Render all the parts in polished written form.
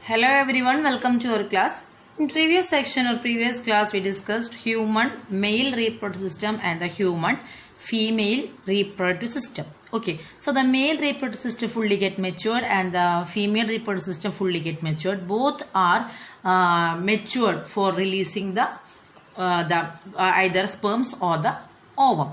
Hello everyone, welcome to our class. In previous section or previous class we discussed human male reproductive system and the human female reproductive system. Okay, so the male reproductive system fully get matured and the female reproductive system fully get matured. Both are matured for releasing the either sperms or the ovum.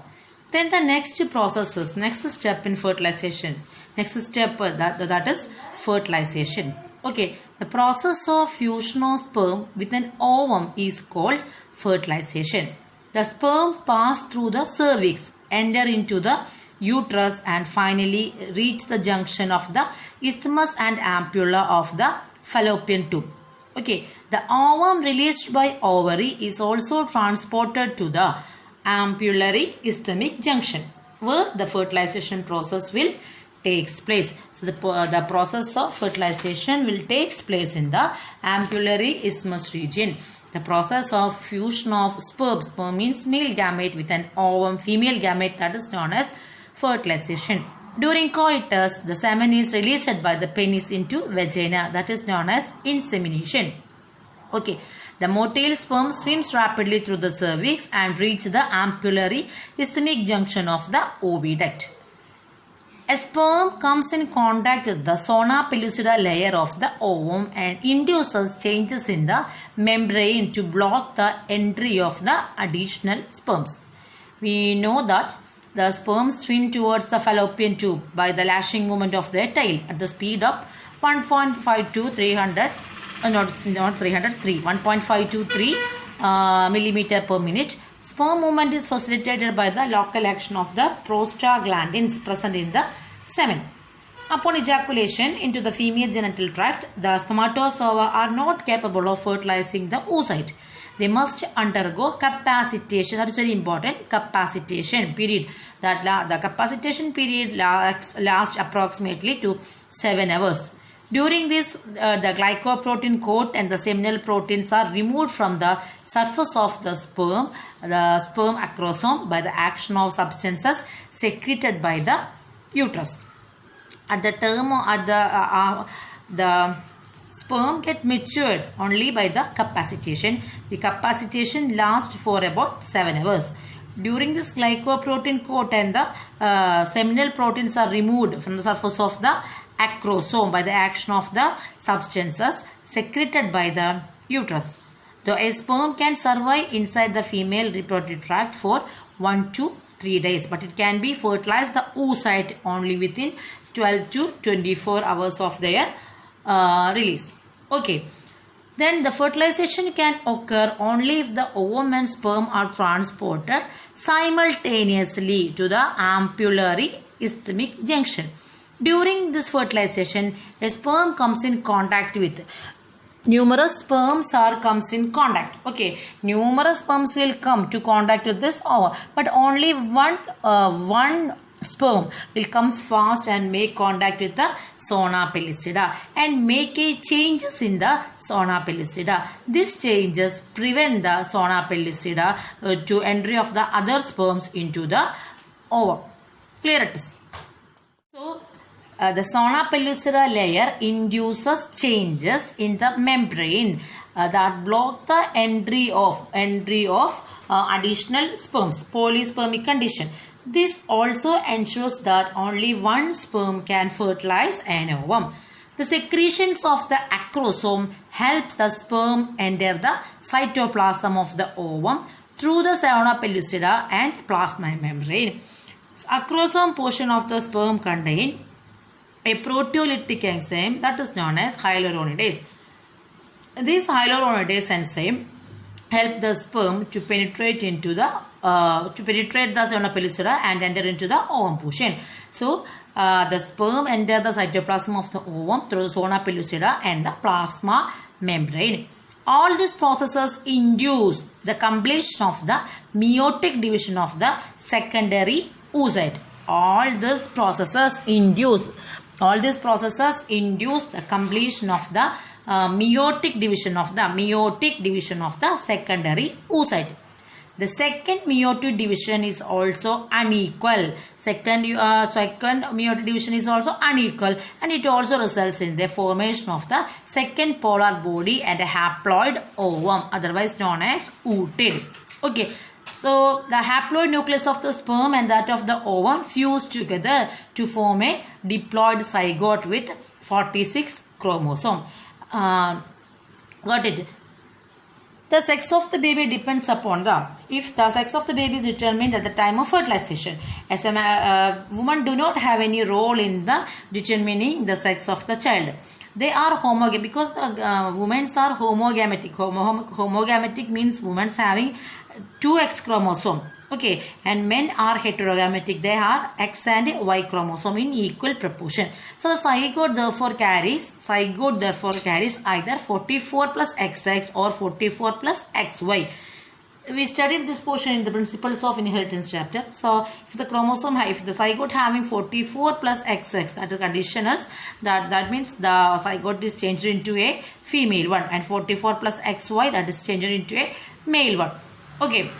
Then the next step in fertilization. Next step that is fertilization. Okay, the process of fusion of sperm with an ovum is called fertilization. The sperm pass through the cervix, enter into the uterus and finally reach the junction of the isthmus and ampulla of the fallopian tube. Okay, the ovum released by ovary is also transported to the ampullary isthmic junction where the fertilization process will takes place. So the process of fertilization will takes place in the ampullary isthmus region. The process of fusion of sperm means male gamete with an ovum female gamete, that is known as fertilization. During coitus, the semen is released by the penis into vagina, that is known as insemination. Okay, the motile sperm swims rapidly through the cervix and reach the ampullary isthmic junction of the oviduct. A sperm comes in contact with the zona pellucida layer of the ovum and induces changes in the membrane to block the entry of the additional sperms. We know that the sperms swim towards the fallopian tube by the lashing movement of their tail at the speed of 1.523 millimeter per minute. Sperm movement is facilitated by the local action of the prostaglandins present in the semen. Upon ejaculation into the female genital tract, the spermatozoa are not capable of fertilizing the oocyte. They must undergo capacitation. That is very important. Capacitation period. The capacitation period lasts approximately to 7 hours. During this, the glycoprotein coat and the seminal proteins are removed from the surface of the sperm acrosome by the action of substances secreted by the uterus. At the term the sperm get matured only by the capacitation. The capacitation lasts for about 7 hours. During this, glycoprotein coat and the seminal proteins are removed from the surface of the acrosome by the action of the substances secreted by the uterus. The sperm can survive inside the female reproductive tract for 1 to 3 days, but it can be fertilized the oocyte only within 12 to 24 hours of their release. Okay. Then the fertilization can occur only if the ovum and sperm are transported simultaneously to the ampullary isthmic junction. During this fertilization, a sperm comes in contact with numerous sperms comes in contact. Okay, numerous sperms will come to contact with this ovum, but only one sperm will come fast and make contact with the zona pellucida and make a changes in the zona pellucida. These changes prevent the zona pellucida to entry of the other sperms into the ovum. Clear it is. So the zona pellucida layer induces changes in the membrane that block the entry of additional sperms, polyspermic condition. This also ensures that only one sperm can fertilize an ovum. The secretions of the acrosome helps the sperm enter the cytoplasm of the ovum through the zona pellucida and plasma membrane. Acrosome portion of the sperm contain a proteolytic enzyme that is known as hyaluronidase. This hyaluronidase enzyme help the sperm to penetrate into the zona pellucida and enter into the ovum portion. So the sperm enter the cytoplasm of the ovum through the zona pellucida and the plasma membrane. All these processes induce the completion of the meiotic division of the secondary oocyte. All these processes induce the completion of the meiotic division of the secondary oocyte. The second meiotic division is also unequal. Second meiotic division is also unequal, and it also results in the formation of the second polar body and a haploid ovum, otherwise known as ooted. Okay. So the haploid nucleus of the sperm and that of the ovum fuse together to form a diploid zygote with 46 chromosome. Got it? The sex of the baby depends upon if the sex of the baby is determined at the time of fertilization. As a woman do not have any role in the determining the sex of the child. They are homogamic because women are homogamic. Homogamic means women having 2 X chromosome. Okay, and men are heterogametic. They are X and Y chromosome in equal proportion. So the zygote therefore carries either 44 plus XX or 44 plus XY. We studied this portion in the principles of inheritance chapter. So if the zygote having 44 plus XX, that the condition is that means the zygote is changed into a female one, and 44 plus XY, that is changed into a male one. Okay.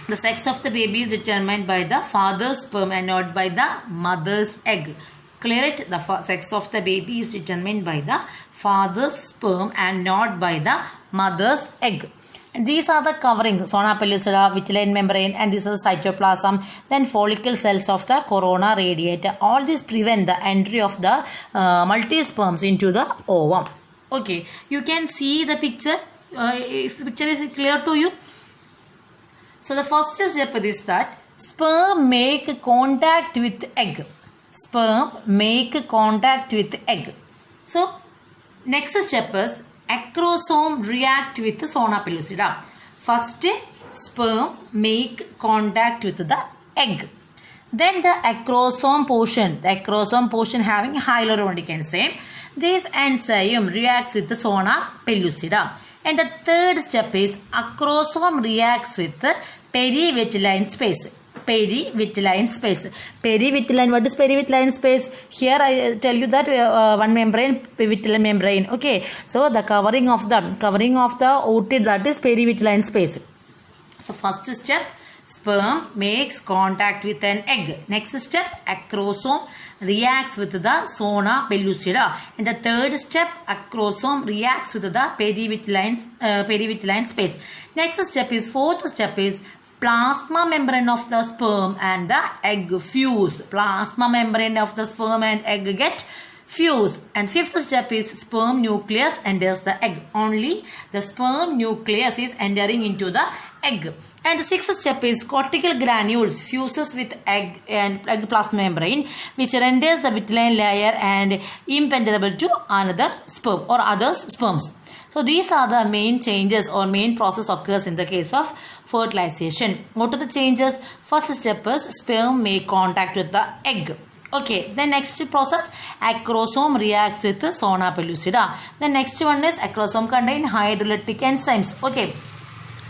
The sex of the baby is determined by the father's sperm and not by the mother's egg. Clear it? The sex of the baby is determined by the father's sperm and not by the mother's egg. And these are the coverings: zona pellucida, vitelline membrane, and this is cytoplasm. Then follicle cells of the corona radiata. All these prevent the entry of the multisperms into the ovum. Okay, you can see the picture. If the picture is clear to you. So the first step is that sperm make contact with egg. Sperm make contact with egg. So next step is acrosome react with zona pellucida. First, sperm make contact with the egg. Then the acrosome portion having hyaluronidase enzyme. This enzyme reacts with the zona pellucida. And the third step is acrosome reacts with the perivitelline space. Perivitelline space. Perivitelline, what is perivitelline space? Here I tell you that one membrane, vitelline membrane. Okay. So the covering of the ooted, that is perivitelline space. So first step, sperm makes contact with an egg. Next step, acrosome reacts with the zona pellucida. And the third step, acrosome reacts with the perivitelline space. Fourth step is plasma membrane of the sperm and the egg fuse. Plasma membrane of the sperm and egg get fuse. And fifth step is sperm nucleus enters the egg. Only the sperm nucleus is entering into the egg. And the sixth step is cortical granules fuses with egg and egg plasma membrane, which renders the vitelline layer and impenetrable to another sperm or other sperms. So these are the main changes or main process occurs in the case of fertilization. What are the changes? First step is sperm make contact with the egg. Okay, the next process, acrosome reacts with zona pellucida. The next one is acrosome contain hydrolytic enzymes. Okay.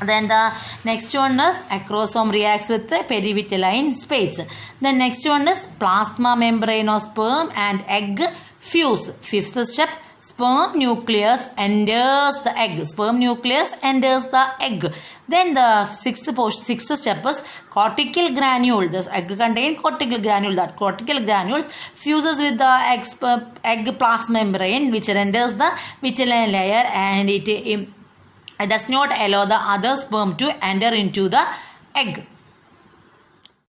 Then the next one is acrosome reacts with the perivitelline space. The next one is plasma membrane of sperm and egg fuse. Fifth step, sperm nucleus enters the egg. Sperm nucleus enters the egg. Then the sixth step is cortical granule. This egg contains cortical granule. That cortical granules fuses with the egg plasma membrane, which renders the vitelline layer, and it does not allow the other sperm to enter into the egg.